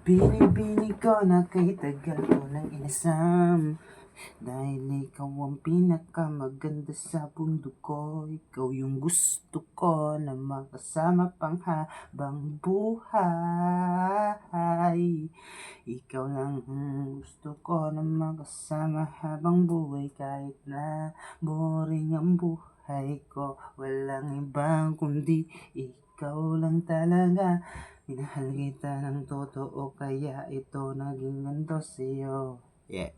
Bini-bini ko na kay tagal ko ng inasam. Dahil ikaw ang pinakamaganda sa pundo ko. Ikaw yung gusto ko na makasama pang habang buhay. Ikaw lang ang gusto ko na makasama habang buhay. Kahit na boring ang buhay ko, walang ibang kundi ikaw lang talaga. Minahal kita ng totoo, kaya ito naging ganito sa'yo. Yeah.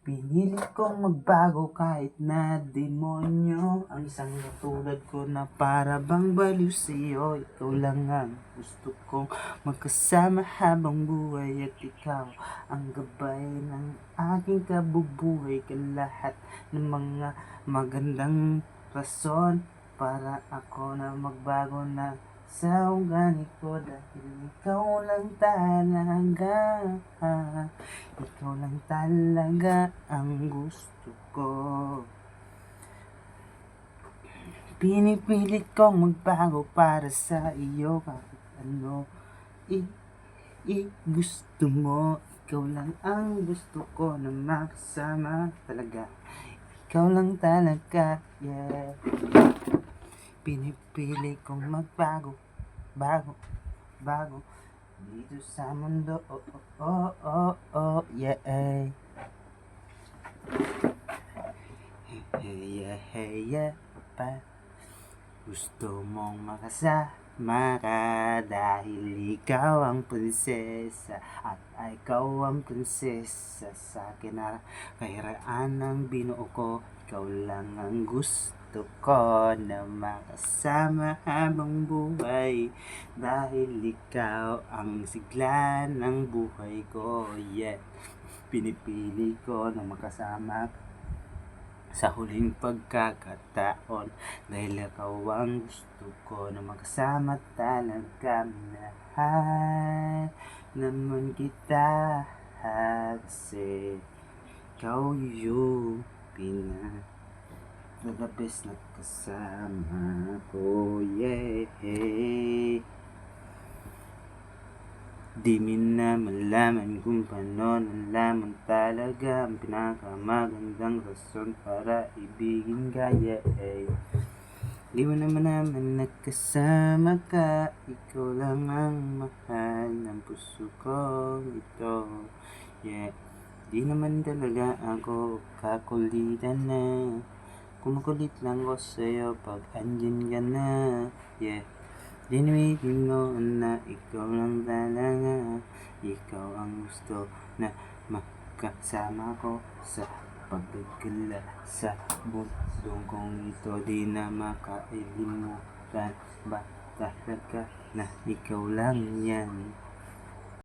Pinilit kong magbago kahit na demonyo ang isang katulad ko na para bang baliw sa'yo. Ikaw lang ang gusto kong magkasama habang buhay, at ikaw ang gabay ng aking kabubuhay. Lahat ng mga magandang rason para ako na magbago na sa ugali ko, dahil ikaw lang talaga. Ikaw lang talaga ang gusto ko. Pinipilit kong magbago para sa iyo. Kahit ano gusto mo, ikaw lang ang gusto ko na makasama talaga. Ikaw lang talaga, yeah. Pinipili kong magbago, bago dito sa mundo, yeah. Hey, yeah, pa. Gusto mong makasama ka dahil ikaw ang prinsesa, at ikaw ang prinsesa sa kinakahiraan ng binuo ko. Ikaw lang ang gusto ko na makasama habang buhay, dahil ikaw ang sigla ng buhay ko, yeah. Pinipili ko na makasama sa huling pagkakataon, dahil ikaw ang gusto ko na makasama talaga. Mahal naman kita kasi ikaw yung the best na kasama ko, yeah. Di min na malaman kung paano nalaman talaga ang pinakamagandang rason para ibigin ka, yeah. Di mo naman nakasama ka, ikaw lang ang mahal ng puso ko ito, yeah. Di naman talaga ako kakulitan na, kumukulit lang ko sa'yo pag andyan ka na, yeah. Dinamigin mo na ikaw lang talaga. Ikaw ang gusto na makasama ko sa pagkagala sa bundong kong ito. Di na makailimutan ba talaga na ikaw lang yan.